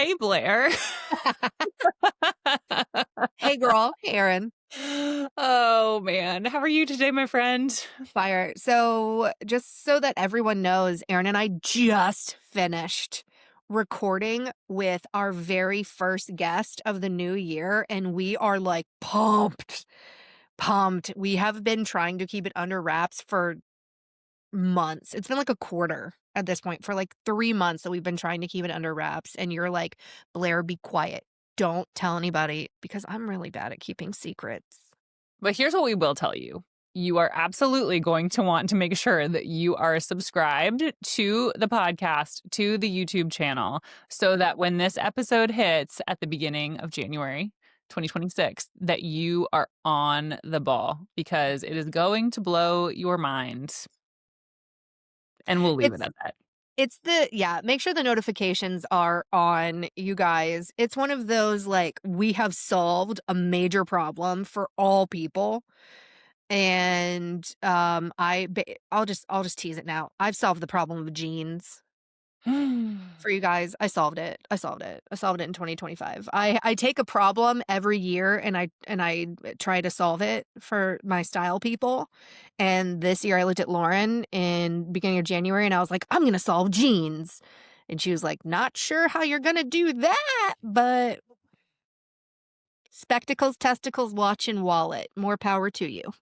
Hey, Blair. Hey, girl. Hey, Erin. Oh, man. How are you today, my friend? Fire. So, just so that everyone knows, Erin and I just finished recording with our very first guest of the new year, and we are like pumped. Pumped. We have been trying to keep it under wraps for months. It's been like a quarter at this point, for like 3 months that we've been trying to keep it under wraps. And you're like, Blair, be quiet. Don't tell anybody because I'm really bad at keeping secrets. But here's what we will tell you. You are absolutely going to want to make sure that you are subscribed to the podcast, to the YouTube channel, so that when this episode hits at the beginning of January 2026, that you are on the ball because it is going to blow your mind. And we'll leave it at that. Make sure the notifications are on, you guys. It's one of those, like, we have solved a major problem for all people. And I'll just tease it now. I've solved the problem of jeans for you guys. I solved it. I solved it in 2025. I take a problem every year and I try to solve it for my style people. And this year I looked at Lauren in beginning of January and I was like, I'm gonna solve jeans. And she was like, not sure how you're gonna do that, but spectacles, testicles, watch, and wallet. More power to you.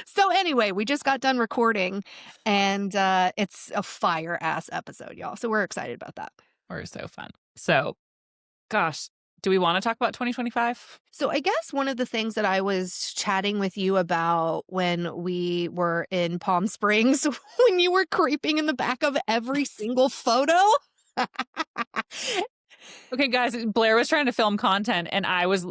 So anyway, we just got done recording and it's a fire ass episode, y'all. So we're excited about that. We're so fun. So, gosh, do we want to talk about 2025? So I guess one of the things that I was chatting with you about when we were in Palm Springs, when you were creeping in the back of every single photo. Okay, guys, Blair was trying to film content and I was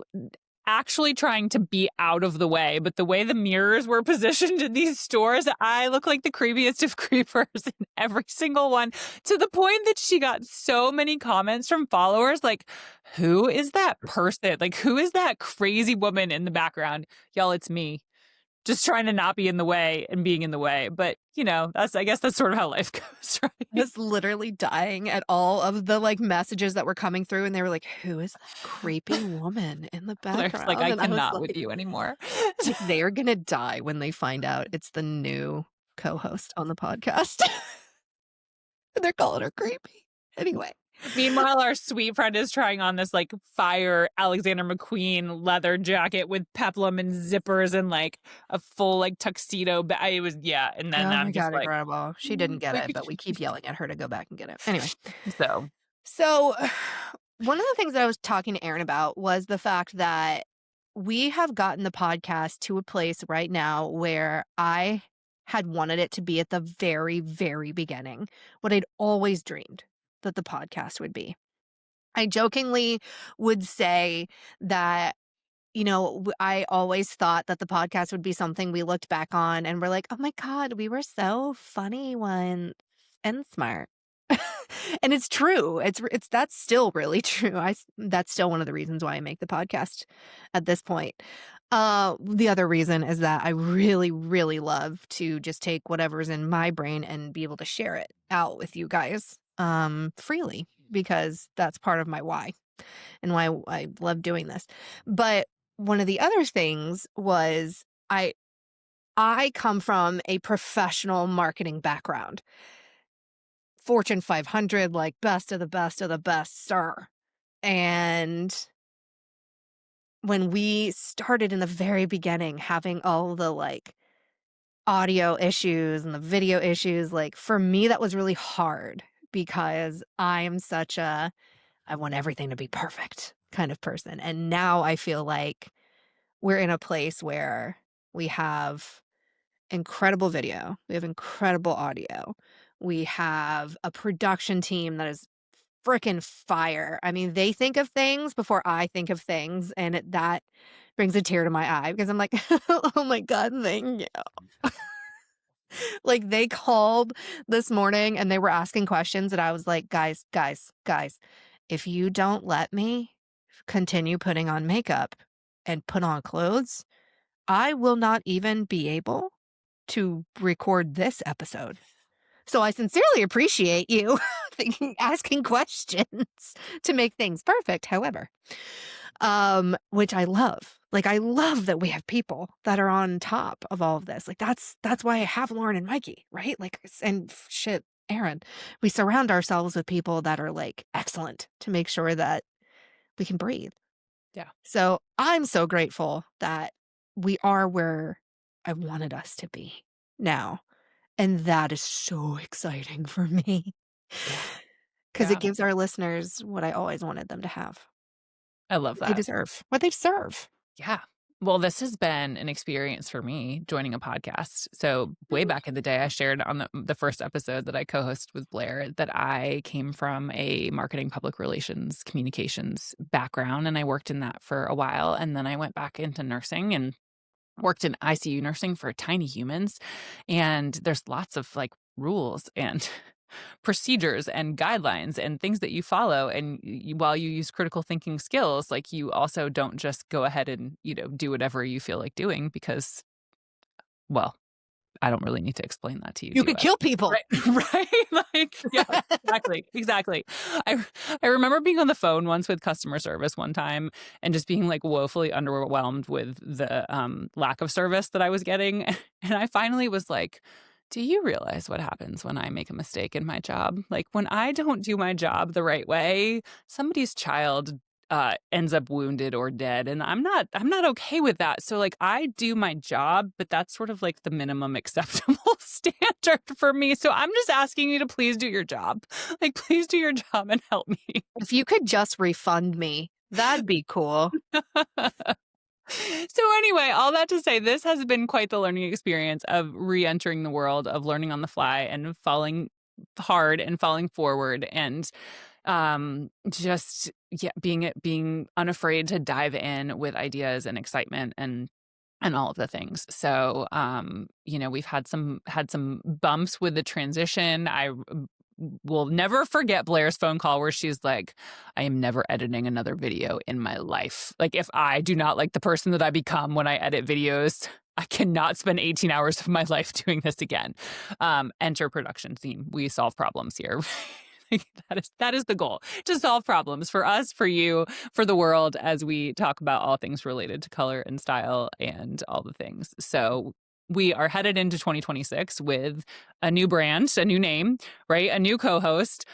actually trying to be out of the way, but the way the mirrors were positioned in these stores, I look like the creepiest of creepers in every single one, to the point that she got so many comments from followers like, who is that person? Like, who is that crazy woman in the background? Y'all, it's me. Just trying to not be in the way and being in the way. But, I guess that's sort of how life goes, right? I was literally dying at all of the like messages that were coming through, and they were like, "Who is that creepy woman in the Blair's background?" like, I And I was cannot like, with you anymore. like, they are gonna die when they find out it's the new co-host on the podcast. They're calling her creepy. Anyway. Meanwhile, our sweet friend is trying on this like fire Alexander McQueen leather jacket with peplum and zippers and like a full like tuxedo. But it was, yeah. And then Oh I'm my just God, like, incredible. She didn't get like, it, but we keep yelling at her to go back and get it. Anyway. so So one of the things that I was talking to Erin about was the fact that we have gotten the podcast to a place right now where I had wanted it to be at the very, very beginning, what I'd always dreamed that the podcast would be. I jokingly would say that, I always thought that the podcast would be something we looked back on and we're like, oh my God, we were so funny once and smart. And it's true. That's still really true. That's still one of the reasons why I make the podcast at this point. The other reason is that I really, really love to just take whatever's in my brain and be able to share it out with you guys freely, because that's part of my why and why I love doing this. But one of the other things was I come from a professional marketing background. Fortune 500, like best of the best, sir. And when we started in the very beginning having all the like audio issues and the video issues, like for me, that was really hard because I'm such a, I want everything to be perfect kind of person. And now I feel like we're in a place where we have incredible video, we have incredible audio, we have a production team that is freaking fire. I mean, they think of things before I think of things, and that brings a tear to my eye because I'm like, oh my God, thank you. Like, they called this morning and they were asking questions, and I was like, guys, if you don't let me continue putting on makeup and put on clothes, I will not even be able to record this episode. So I sincerely appreciate you asking questions to make things perfect, however. Which I love. Like, I love that we have people that are on top of all of this. Like, that's why I have Lauren and Mikey, right? Like, and shit, Erin. We surround ourselves with people that are like excellent to make sure that we can breathe. Yeah. So I'm so grateful that we are where I wanted us to be now. And that is so exciting for me Yeah. because it Yeah. gives our listeners what I always wanted them to have. I love What they that. deserve, what they deserve. Yeah. Well, this has been an experience for me joining a podcast. So, way back in the day, I shared on the first episode that I co hosted with Blair that I came from a marketing, public relations, communications background, and I worked in that for a while. And then I went back into nursing and worked in ICU nursing for tiny humans. And there's lots of like rules and procedures and guidelines and things that you follow. And while you use critical thinking skills, like you also don't just go ahead and, do whatever you feel like doing because, well, I don't really need to explain that to you, You do could I? kill people. Right, right? Like, yeah, exactly, exactly. I remember being on the phone once with customer service one time and just being, like, woefully underwhelmed with the, lack of service that I was getting, and I finally was like, "Do you realize what happens when I make a mistake in my job? Like, when I don't do my job the right way, somebody's child ends up wounded or dead, and I'm not okay with that. So like I do my job, but that's sort of like the minimum acceptable standard for me. So I'm just asking you to please do your job. Like please do your job and help me." If you could just refund me, that'd be cool. So anyway, all that to say, this has been quite the learning experience of re-entering the world of learning on the fly and falling hard and falling forward and just yeah, being unafraid to dive in with ideas and excitement and all of the things. So, we've had some bumps with the transition. I will never forget Blair's phone call where she's like, "I am never editing another video in my life. Like, if I do not like the person that I become when I edit videos, I cannot spend 18 hours of my life doing this again." Enter production team. We solve problems here. Like, that is the goal, to solve problems for us, for you, for the world, as we talk about all things related to color and style and all the things. So we are headed into 2026 with a new brand, a new name, right? A new co-host.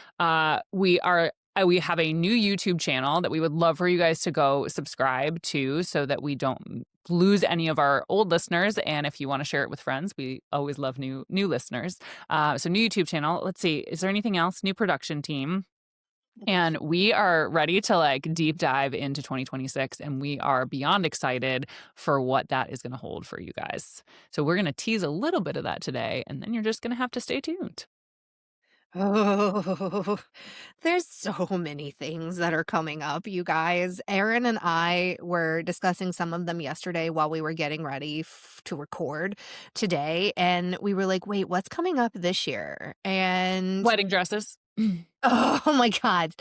We have a new YouTube channel that we would love for you guys to go subscribe to so that we don't lose any of our old listeners. And if you want to share it with friends, we always love new listeners. So new YouTube channel. Let's see. Is there anything else? New production team. And we are ready to like deep dive into 2026, and we are beyond excited for what that is going to hold for you guys. So we're going to tease a little bit of that today, and then you're just going to have to stay tuned. Oh, there's so many things that are coming up, you guys. Erin and I were discussing some of them yesterday while we were getting ready to record today. And we were like, wait, what's coming up this year? And Wedding dresses. oh my God.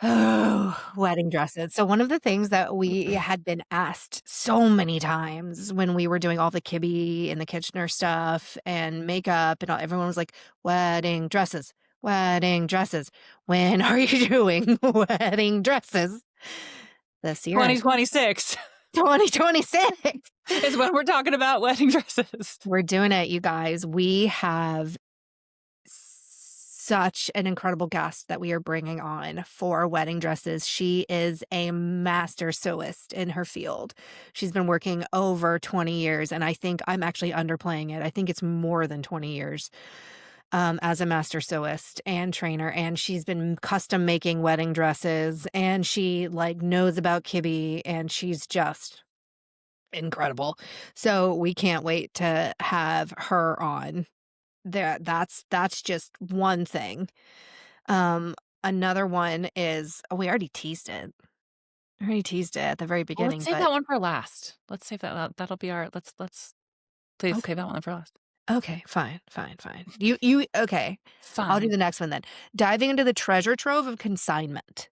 Oh, wedding dresses. So one of the things that we had been asked so many times when we were doing all the Kibbe and the Kitchener stuff and makeup and all, everyone was like, wedding dresses, wedding dresses. When are you doing wedding dresses? This year, 2026 2026. is when we're talking about wedding dresses. We're doing it, you guys. We have such an incredible guest that we are bringing on for wedding dresses. She is a master sewist in her field. She's been working over 20 years, and I think I'm actually underplaying it. I think it's more than 20 years as a master sewist and trainer, and she's been custom making wedding dresses, and she like knows about Kibbe, and she's just incredible. So we can't wait to have her on. That's just one thing. Um, Another one is we already teased it. I already teased it at the very Well, let's beginning, save but that one for last. Let's save that'll be our let's please okay. save that one for last. Okay, fine, fine, fine. You okay. I'll do Fine. the next one then. Diving into the treasure trove of consignment.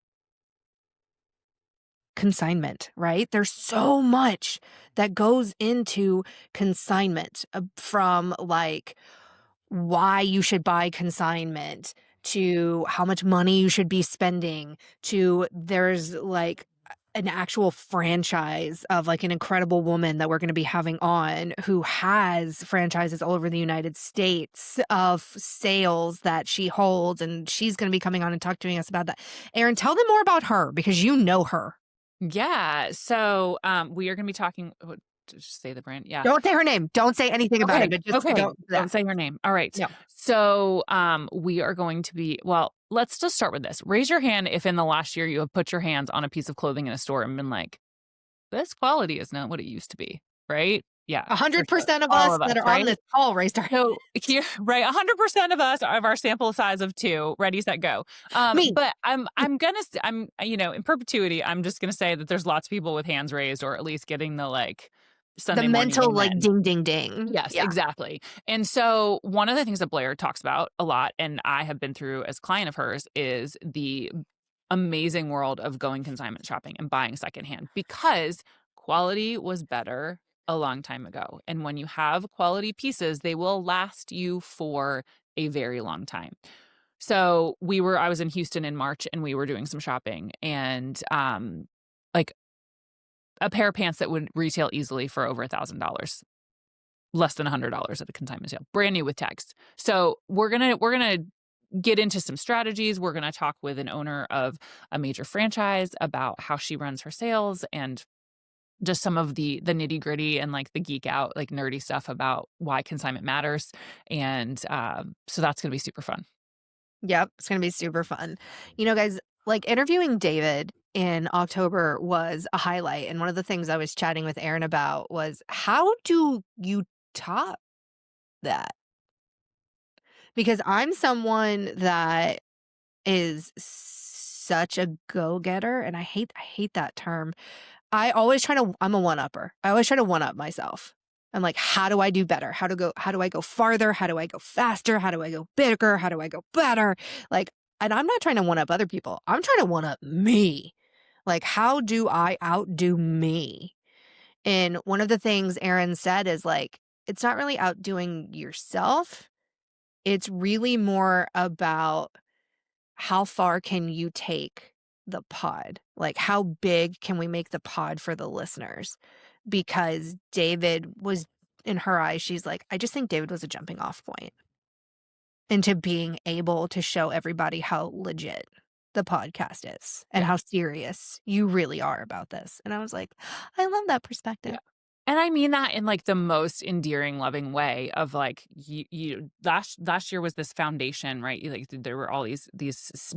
Consignment, right? There's so much that goes into consignment from like why you should buy consignment, to how much money you should be spending, to there's like an actual franchise of like an incredible woman that we're going to be having on who has franchises all over the United States of sales that she holds, and she's going to be coming on and talking to us about that. Erin, tell them more about her because you know her. Yeah. So we are going to be talking. Just say the brand. Yeah. Don't say her name. Don't say anything about it, Okay. but just Okay. don't that. Don't say her name. All right. No. So we are going to be, well, let's just start with this. Raise your hand if in the last year you have put your hands on a piece of clothing in a store and been like, this quality is not what it used to be. Right? Yeah. For sure. 100% of All us of us, that are on right? this call raised our So here, right, 100% of us of our sample size of 2, ready, set, go. me. But I'm in perpetuity, I'm just gonna say that there's lots of people with hands raised, or at least getting the like The Sunday morning mental like amen. ding ding ding. Yes, Yeah. exactly. And so one of the things that Blair talks about a lot, and I have been through as a client of hers, is the amazing world of going consignment shopping and buying secondhand because quality was better a long time ago. And when you have quality pieces, they will last you for a very long time. So I was in Houston in March and we were doing some shopping, and like a pair of pants that would retail easily for over $1,000, less than $100 at a consignment sale, brand new with tags. So we're gonna get into some strategies. We're gonna talk with an owner of a major franchise about how she runs her sales and just some of the nitty gritty and like the geek out, like nerdy stuff about why consignment matters. And so that's gonna be super fun. Yep, it's gonna be super fun. You know, guys, like interviewing David in October was a highlight. And one of the things I was chatting with Erin about was how do you top that? Because I'm someone that is such a go-getter, and I hate that term. I'm a one-upper. I always try to one-up myself. I'm like, how do I do better? How do I go farther? How do I go faster? How do I go bigger? How do I go better? Like, and I'm not trying to one up other people. I'm trying to one up me. Like, how do I outdo me? And one of the things Erin said is like, it's not really outdoing yourself. It's really more about how far can you take the pod? Like, how big can we make the pod for the listeners? Because David was, in her eyes, she's like, I just think David was a jumping off point into being able to show everybody how legit the podcast is and Yeah. how serious you really are about this. And I was like, I love that perspective. Yeah. And I mean that in like the most endearing, loving way of like you last year was this foundation, right? Like there were all these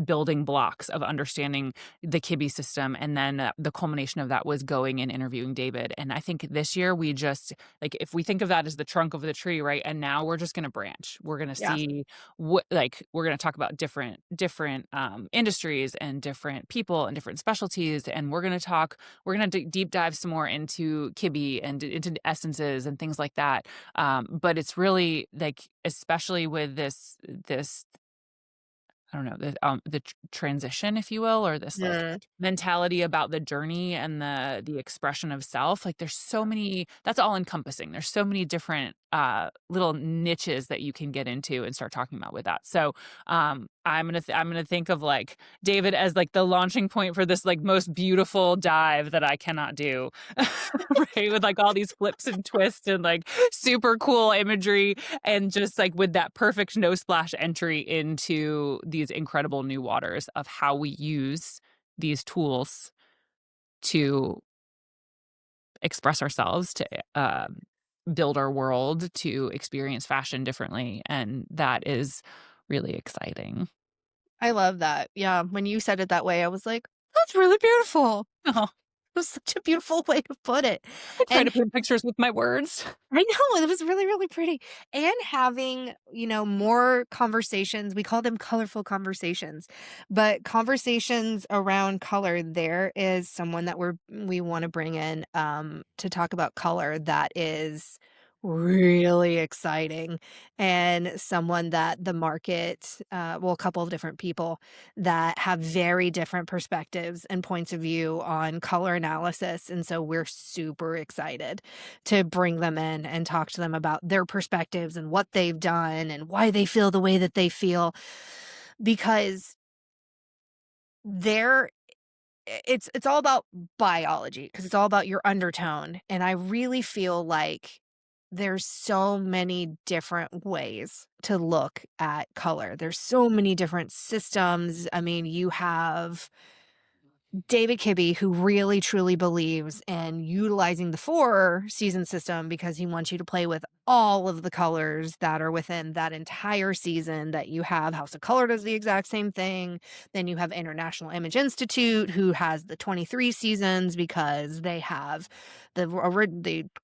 building blocks of understanding the Kibbe system, and then the culmination of that was going and interviewing David. And I think this year we just like if we think of that as the trunk of the tree, right? And now we're just going to branch. We're going to Yeah. see what like we're going to talk about different industries and different people and different specialties, and we're going to deep dive some more into Kibbe and into essences and things like that. But it's really like, especially with this I don't know, the transition, if you will, or this like Mm. mentality about the journey and the expression of self. Like there's so many, that's all encompassing. There's so many different little niches that you can get into and start talking about with that. So I'm gonna think of like David as like the launching point for this like most beautiful dive that I cannot do, right? With like all these flips and twists and like super cool imagery, and just like with that perfect no splash entry into these incredible new waters of how we use these tools to express ourselves, to build our world, to experience fashion differently. And that is really exciting. I love that. Yeah. When you said it that way, I was like, that's really beautiful. Oh, It was such a beautiful way to put it. I try to And paint pictures with my words. I know it was really, really pretty. And having, more conversations. We call them colorful conversations, but conversations around color. There is someone that we want to bring in to talk about color that is really exciting, and someone that the market, well, a couple of different people that have very different perspectives and points of view on color analysis, and so we're super excited to bring them in and talk to them about their perspectives and what they've done and why they feel the way that they feel, because they're it's all about biology because it's all about your undertone, and I really feel like there's so many different ways to look at color. There's so many different systems. I mean, you have David Kibbe, who really truly believes in utilizing the 4-season system because he wants you to play with all of the colors that are within that entire season that you have. House of Color does the exact same thing. Then you have International Image Institute, who has the 23 seasons because they have the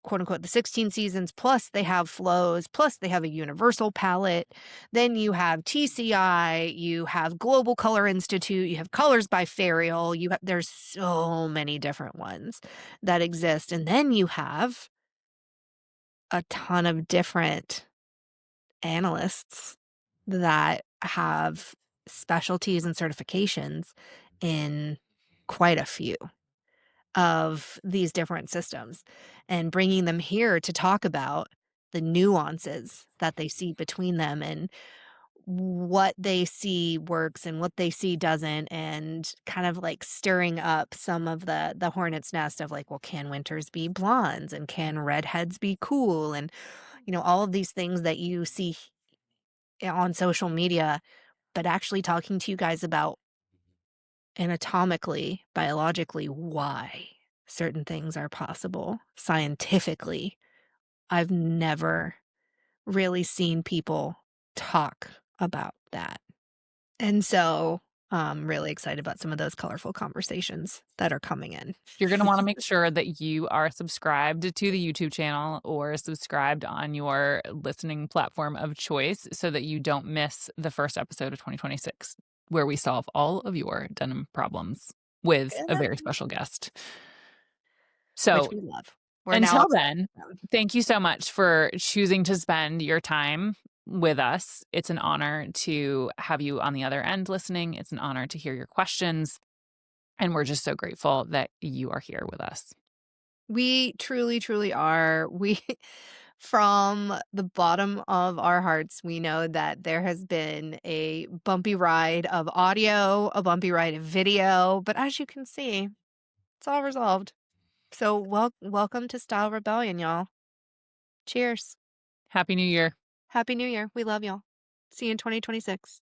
quote unquote the 16 seasons, plus they have flows, plus they have a universal palette. Then you have TCI, you have Global Color Institute, you have Colors by Farial, there's so many different ones that exist. And then you have a ton of different analysts that have specialties and certifications in quite a few of these different systems, and bringing them here to talk about the nuances that they see between them and what they see works and what they see doesn't, and kind of like stirring up some of the hornet's nest of like, well, can winters be blondes and can redheads be cool, and all of these things that you see on social media, but actually talking to you guys about anatomically, biologically, why certain things are possible scientifically. I've never really seen people talk about that. And so I'm really excited about some of those colorful conversations that are coming in. You're gonna wanna make sure that you are subscribed to the YouTube channel or subscribed on your listening platform of choice so that you don't miss the first episode of 2026, where we solve all of your denim problems with a very Good. special guest. Which So, we love. We're now until obsessed then, with them. thank you so much for choosing to spend your time with us. It's an honor to have you on the other end listening. It's an honor to hear your questions, and we're just so grateful that you are here with us. We truly, truly are. We from the bottom of our hearts, we know that there has been a bumpy ride of audio, a bumpy ride of video, but as you can see, it's all resolved. So welcome to Style Rebellion, y'all. Cheers. Happy New Year. Happy New Year. We love y'all. See you in 2026.